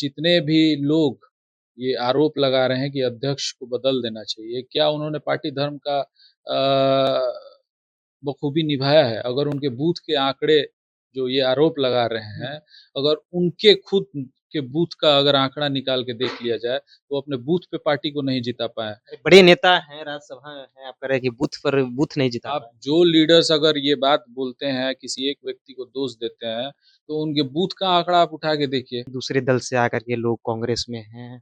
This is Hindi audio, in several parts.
जितने भी लोग ये आरोप लगा रहे हैं कि अध्यक्ष को बदल देना चाहिए, क्या उन्होंने पार्टी धर्म का बखूबी निभाया है? अगर उनके बूथ के आंकड़े जो ये आरोप लगा रहे हैं, अगर उनके खुद के बूथ का अगर आंकड़ा निकाल के देख लिया जाए, तो अपने बूथ पे पार्टी को नहीं जिता पाए। बड़े नेता हैं, राज्यसभा हैं, आप कह रहे हैं कि बूथ पर बूथ नहीं जिता आप पाए। जो लीडर्स अगर ये बात बोलते हैं, किसी एक व्यक्ति को दोष देते हैं, तो उनके बूथ का आंकड़ा आप उठा के देखिए। दूसरे दल से आकर के लोग कांग्रेस में हैं।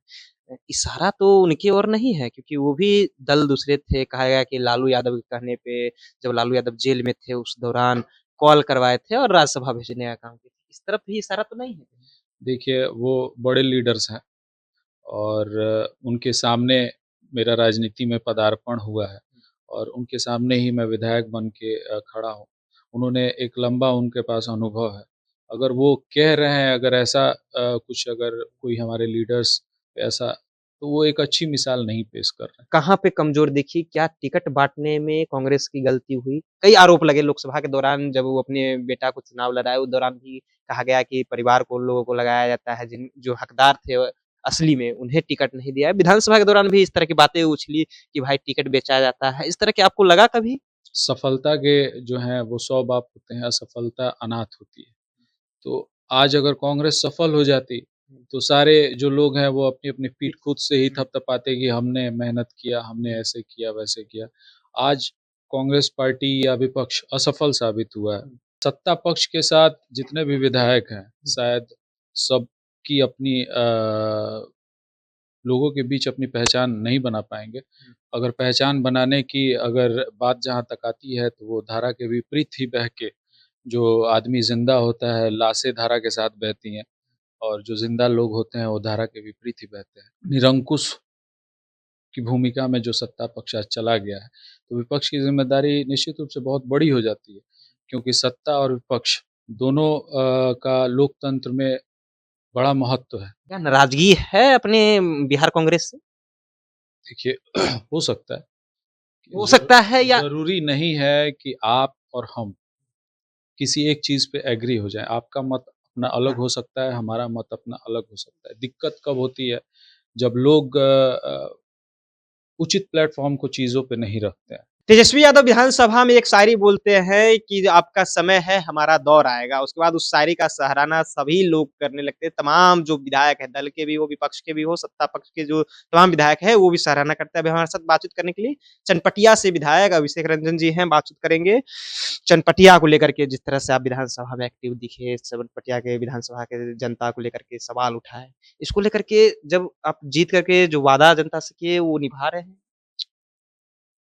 इशारा तो उनकी ओर नहीं है क्योंकि वो भी दल दूसरे थे। कहा गया कि लालू यादव के कहने पे जब लालू यादव जेल में थे उस दौरान कॉल करवाए थे और राज्यसभा भेजने का काम किया। इस तरफ भी इशारा तो नहीं है। देखिए, वो बड़े लीडर्स हैं और उनके सामने मेरा राजनीति में पदार्पण हुआ है और उनके सामने ही मैं विधायक बन के खड़ा हूँ। उन्होंने एक लंबा उनके पास अनुभव है। अगर वो कह रहे हैं अगर ऐसा कुछ अगर कोई हमारे लीडर्स पे ऐसा तो वो एक अच्छी मिसाल नहीं पेश कर रहे हैं। कहाँ पे कमज़ोर दिखी? क्या टिकट बाँटने में कांग्रेस की गलती हुई? कई आरोप लगे लोकसभा के दौरान जब वो अपने बेटा को चुनाव लड़ाए, उस दौरान भी कहा गया कि परिवार को लोगों को लगाया जाता है, जिन जो हकदार थे असली में, उन्हें टिकट नहीं दिया। विधानसभा के दौरान भी इस तरह की बातें उछली कि भाई टिकट बेचा जाता है। इस तरह की आपको लगा कभी? सफलता के जो हैं वो 100 बाप होते हैं, असफलता अनाथ होती है। तो आज अगर कांग्रेस सफल हो जाती, तो सारे जो लोग हैं वो अपनी-अपनी पीठ खुद से ही थपथपाते कि हमने मेहनत किया, हमने ऐसे किया, वैसे किया। आज कांग्रेस पार्टी या विपक्ष असफल साबित हुआ है। सत्ता पक्ष के साथ जितने भी विधायक हैं, शायद सबकी अपनी लोगों के बीच अपनी पहचान नहीं बना पाएँगे। अगर पहचान बनाने की अगर बात जहाँ तक आती है, तो वो धारा के विपरीत ही बह के जो आदमी ज़िंदा होता है, लाशें धारा के साथ बहती हैं और जो ज़िंदा लोग होते हैं, वो धारा के विपरीत ही बहते हैं। निरंकुश की भूमिका में जो सत्ता पक्ष आज चला गया है, तो विपक्ष की ज़िम्मेदारी निश्चित रूप से बहुत बड़ी हो जाती है, क्योंकि सत्ता और विपक्ष दोनों का लोकतंत्र में बड़ा महत्व है। क्या नाराज़गी है अपने बिहार कांग्रेस से? देखिए हो सकता है कि हो सकता है या ज़रूरी नहीं है कि आप और हम किसी एक चीज़ पे एग्री हो जाएँ। आपका मत अपना अलग हो सकता है, हमारा मत अपना अलग हो सकता है। दिक्कत कब होती है, जब लोग उचित प्लेटफ़ॉर्म को चीज़ों पे नहीं रखते हैं। तेजस्वी यादव विधानसभा में एक शायरी बोलते हैं कि आपका समय है, हमारा दौर आएगा। उसके बाद उस शायरी का सराहना सभी लोग करने लगते हैं। तमाम जो विधायक हैं, दल के भी हो, विपक्ष के भी हो, सत्ता पक्ष के जो तमाम विधायक हैं, वो भी सराहना करते हैं। अभी हमारे साथ बातचीत करने के लिए चनपटिया से विधायक अभिषेक रंजन जी हैं, बातचीत करेंगे। चनपटिया को लेकर के जिस तरह से आप विधानसभा में एक्टिव दिखे, चनपटिया के विधानसभा के जनता को लेकर के सवाल उठाए। इसको लेकर के जब आप जीत करके जो वादा जनता से किए, वो निभा रहे हैं?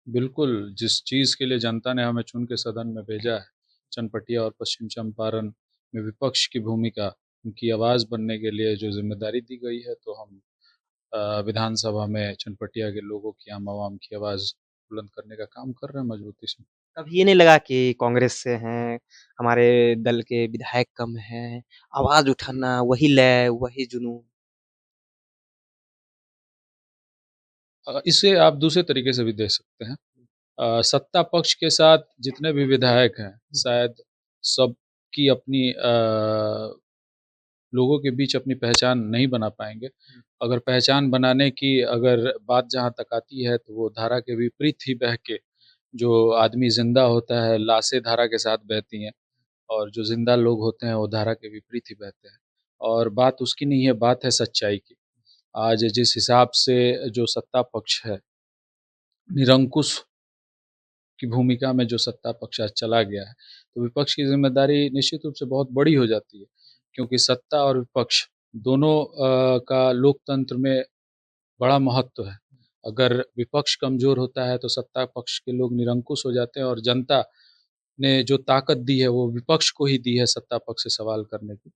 बिल्कुल, जिस चीज़ के लिए जनता ने हमें चुन के सदन में भेजा है, चनपटिया और पश्चिम चंपारण में विपक्ष की भूमिका, उनकी आवाज़ बनने के लिए जो ज़िम्मेदारी दी गई है, तो हम विधानसभा में चनपटिया के लोगों की, आम आवाम की आवाज़ बुलंद करने का काम कर रहे हैं मजबूती से। कभी ये नहीं लगा कि कांग्रेस से हैं, हमारे दल के विधायक कम हैं, आवाज़ उठाना, वही लय, वही जुनून। इसे आप दूसरे तरीके से भी देख सकते हैं। सत्ता पक्ष के साथ जितने भी विधायक हैं, शायद सबकी अपनी लोगों के बीच अपनी पहचान नहीं बना पाएँगे। अगर पहचान बनाने की अगर बात जहाँ तक आती है, तो वो धारा के विपरीत ही बह के जो आदमी ज़िंदा होता है, लाशें धारा के साथ बहती हैं और जो ज़िंदा लोग होते हैं, वो धारा के विपरीत ही बहते हैं। और बात उसकी नहीं है, बात है सच्चाई की। आज जिस हिसाब से जो सत्ता पक्ष है, निरंकुश की भूमिका में जो सत्ता पक्ष आज चला गया है, तो विपक्ष की ज़िम्मेदारी निश्चित रूप से बहुत बड़ी हो जाती है, क्योंकि सत्ता और विपक्ष दोनों का लोकतंत्र में बड़ा महत्व है। अगर विपक्ष कमज़ोर होता है, तो सत्ता पक्ष के लोग निरंकुश हो जाते हैं और जनता ने जो ताकत दी है, वो विपक्ष को ही दी है सत्ता पक्ष से सवाल करने की।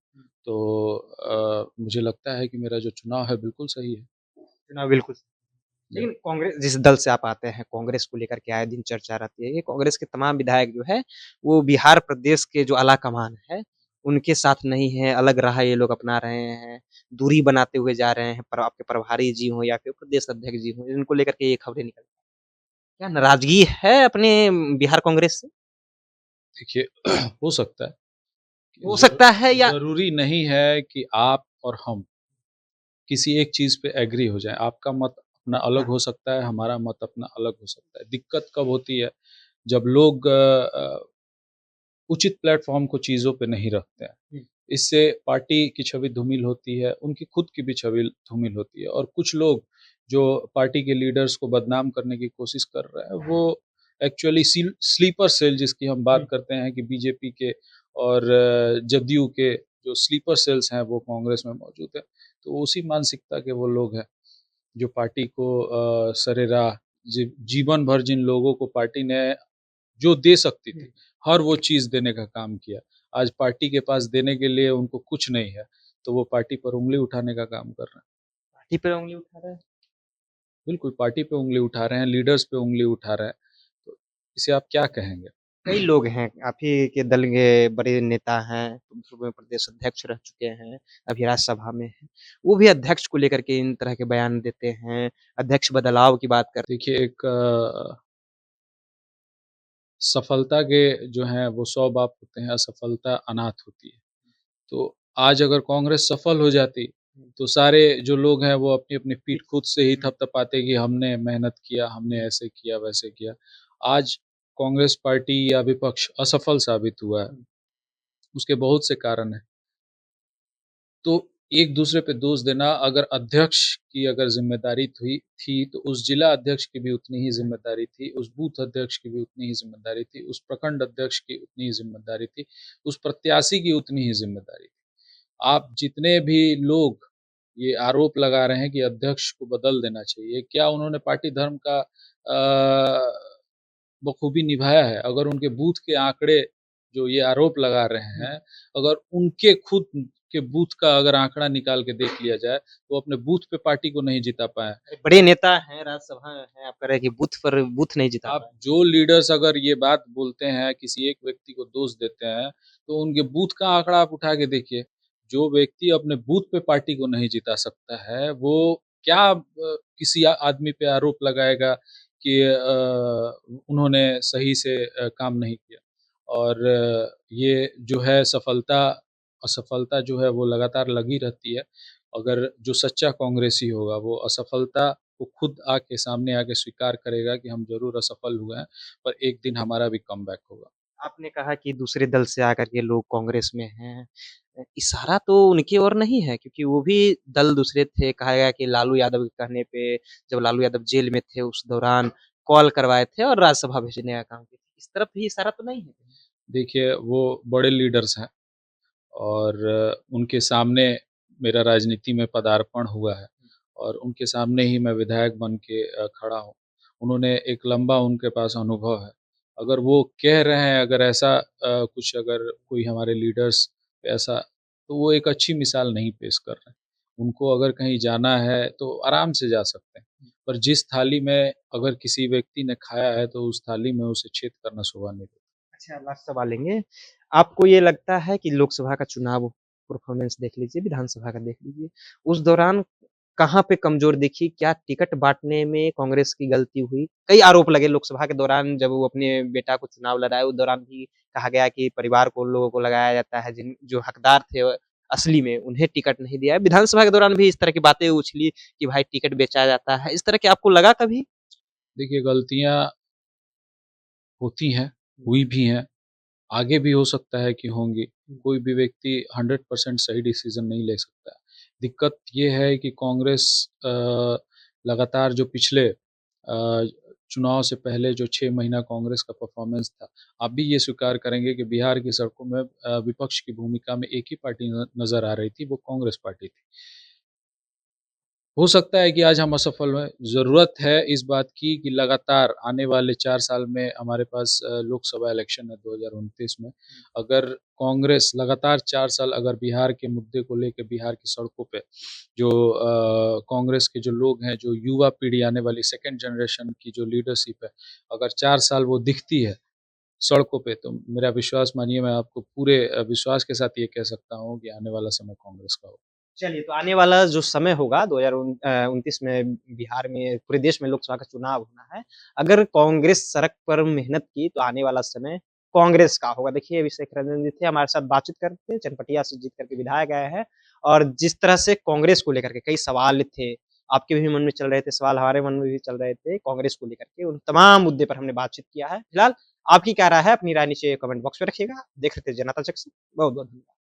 तो मुझे लगता है कि मेरा जो चुनाव है, बिल्कुल सही है। चुनाव बिल्कुल लेकिन कांग्रेस जिस दल से आप आते हैं, कांग्रेस को लेकर के आए दिन चर्चा रहती है कि कांग्रेस के तमाम विधायक जो है, वो बिहार प्रदेश के जो आला-कमान है, उनके साथ नहीं है, अलग राह ये लोग अपना रहे हैं, दूरी बनाते हुए जा रहे हैं। पर आपके प्रभारी जी हों या फिर प्रदेश अध्यक्ष जी हों, इनको लेकर के ये खबरें निकल क्या नाराज़गी है अपने बिहार कांग्रेस से? देखिए हो सकता है कि हो सकता है या ज़रूरी नहीं है कि आप और हम किसी एक चीज़ पे एग्री हो जाएँ। आपका मत अपना अलग हाँ। हो सकता है, हमारा मत अपना अलग हो सकता है। दिक्कत कब होती है, जब लोग उचित प्लेटफ़ॉर्म को चीज़ों पे नहीं रखते हैं। हुँ। इससे पार्टी की छवि धूमिल होती है, उनकी खुद की भी छवि धूमिल होती है और कुछ लोग जो पार्टी के लीडर्स को बदनाम करने की कोशिश कर रहे हैं, वो एक्चुअली स्लीपर सेल जिसकी हम हुँ। बात करते हैं कि बीजेपी के और जदयू के जो स्लीपर सेल्स हैं, वो कांग्रेस में मौजूद हैं। तो उसी मानसिकता के वो लोग हैं, जो पार्टी को सरेराह जीवन भर जिन लोगों को पार्टी ने जो दे सकती हुँ। थी, हर वो चीज़ देने का काम किया। आज पार्टी के पास देने के लिए उनको कुछ नहीं है, तो वो पार्टी पर उँगली उठाने का काम कर रहे हैं। पार्टी पे उँगली उठा रहे हैं। बिल्कुल, पार्टी पे उँगली उठा रहे हैं, लीडर्स पे उँगली उठा रहे हैं, तो इसे आप क्या कहेंगे? कई लोग हैं, आप ही के दल के बड़े नेता हैं, पूर्व में प्रदेश अध्यक्ष रह चुके हैं, अभी राज्यसभा में हैं। वो भी अध्यक्ष को लेकर के इन तरह के बयान देते हैं, अध्यक्ष बदलाव की बात कर देखिए एक सफलता के जो हैं वो 100 बाप होते हैं, असफलता अनाथ होती है। तो आज अगर कांग्रेस सफल हो जाती, तो सारे जो लोग हैं वो अपनी-अपनी पीठ खुद से ही थपथपाते कि हमने मेहनत किया, हमने ऐसे किया, वैसे किया। आज कांग्रेस पार्टी या विपक्ष असफल साबित हुआ है, उसके बहुत से कारण हैं। तो एक-दूसरे पे दोष देना अगर अध्यक्ष की अगर ज़िम्मेदारी थी, तो उस जिला अध्यक्ष की भी उतनी ही ज़िम्मेदारी थी, उस बूथ अध्यक्ष की भी उतनी ही ज़िम्मेदारी थी, उस प्रखंड अध्यक्ष की उतनी ही ज़िम्मेदारी थी, उस प्रत्याशी की उतनी ही ज़िम्मेदारी थी। आप जितने भी लोग ये आरोप लगा रहे हैं कि अध्यक्ष को बदल देना चाहिए, क्या उन्होंने पार्टी धर्म का बखूबी निभाया है? अगर उनके बूथ के आंकड़े जो ये आरोप लगा रहे हैं, अगर उनके खुद के बूथ का अगर आंकड़ा निकाल के देख लिया जाए, तो वो अपने बूथ पे पार्टी को नहीं जिता पाए। बड़े नेता हैं, राज्यसभा हैं, आप कह रहे हैं कि बूथ नहीं जिता आप पाए। जो लीडर्स अगर ये बात बोलते हैं, किसी एक व्यक्ति को दोष देते हैं, तो उनके बूथ का आंकड़ा आप उठा के देखिए। जो व्यक्ति अपने बूथ पे पार्टी को नहीं जिता सकता है, वो क्या किसी आदमी पे आरोप लगाएगा कि उन्होंने सही से काम नहीं किया। और ये जो है सफलता असफलता जो है वो लगातार लगी रहती है। अगर जो सच्चा कांग्रेसी होगा, वो असफलता को खुद आके सामने आके स्वीकार करेगा कि हम ज़रूर असफल हुए हैं, पर एक दिन हमारा भी कमबैक होगा। आपने कहा कि दूसरे दल से आकर के लोग कांग्रेस में हैं। इशारा तो उनकी ओर नहीं है क्योंकि वो भी दल दूसरे थे। कहा गया कि लालू यादव के कहने पे जब लालू यादव जेल में थे उस दौरान कॉल करवाए थे और राज्यसभा भेजने का काम किया। इस तरफ भी इशारा तो नहीं है कहीं? देखिए, वो बड़े लीडर्स हैं और उनके सामने मेरा राजनीति में पदार्पण हुआ है और उनके सामने ही मैं विधायक बन के खड़ा हूँ। उन्होंने एक लंबा उनके पास अनुभव है। अगर वो कह रहे हैं अगर ऐसा कुछ अगर कोई हमारे लीडर्स पे ऐसा तो वो एक अच्छी मिसाल नहीं पेश कर रहे हैं। उनको अगर कहीं जाना है तो आराम से जा सकते हैं। पर जिस थाली में अगर किसी व्यक्ति ने खाया है तो उस थाली में उसे छेद करना शोभा नहीं देता। अच्छा, लास्ट सवाल लेंगे। आपको ये लगता है कि लोकसभा का चुनाव परफॉर्मेंस देख लीजिए, विधानसभा का देख लीजिए, उस दौरान कहाँ पे कमज़ोर दिखी? क्या टिकट बाँटने में कांग्रेस की गलती हुई? कई आरोप लगे लोकसभा के दौरान जब वो अपने बेटा को चुनाव लड़ाए, उस दौरान भी कहा गया कि परिवार को लोगों को लगाया जाता है, जिन जो हकदार थे असली में, उन्हें टिकट नहीं दिया। विधानसभा के दौरान भी इस तरह की बातें उछली कि भाई टिकट बेचा जाता है। इस तरह की आपको लगा कभी? देखिए गलतियाँ होती हैं, हुई भी हैं, आगे भी हो सकता है कि होंगी। कोई भी व्यक्ति 100% सही डिसीज़न नहीं ले सकता है। दिक्कत ये है कि कांग्रेस लगातार जो पिछले चुनाव से पहले जो 6 महीना कांग्रेस का परफ़ॉर्मेंस था, आप भी ये स्वीकार करेंगे कि बिहार की सड़कों में विपक्ष की भूमिका में एक ही पार्टी नज़र आ रही थी, वो कांग्रेस पार्टी थी। हो सकता है कि आज हम असफल हुए, ज़रूरत है इस बात की कि लगातार आने वाले 4 साल में हमारे पास लोकसभा इलेक्शन है 2029 में। अगर कांग्रेस लगातार 4 साल अगर बिहार के मुद्दे को लेके बिहार की सड़कों पे जो कांग्रेस के जो लोग हैं, जो युवा पीढ़ी आने वाली सेकंड जनरेशन की जो लीडरशिप है, अगर 4 साल वो दिखती है सड़कों पे, तो मेरा विश्वास मानिए मैं आपको पूरे विश्वास के साथ ये कह सकता हूँ कि आने वाला समय कांग्रेस का होगा। चलिए, तो आने वाला जो समय होगा 29 में बिहार में पूरे देश में लोकसभा का चुनाव होना है। अगर कांग्रेस सड़क पर मेहनत की तो आने वाला समय कांग्रेस का होगा। देखिए, अभिषेक रंजन जी थे हमारे साथ बातचीत करते हैं, चनपटिया से जीत कर के विधायक आए हैं और जिस तरह से कांग्रेस को लेकर के कई सवाल थे, आपके भी मन में चल रहे थे सवाल, हमारे मन में भी चल रहे थे कांग्रेस को लेकर के, उन तमाम मुद्दे पर हमने बातचीत किया है। फिलहाल आपकी क्या राय है? अपनी राय नीचे कमेंट बॉक्स में रखिएगा। देख रहे थे जनता जंक्शन। बहुत-बहुत धन्यवाद।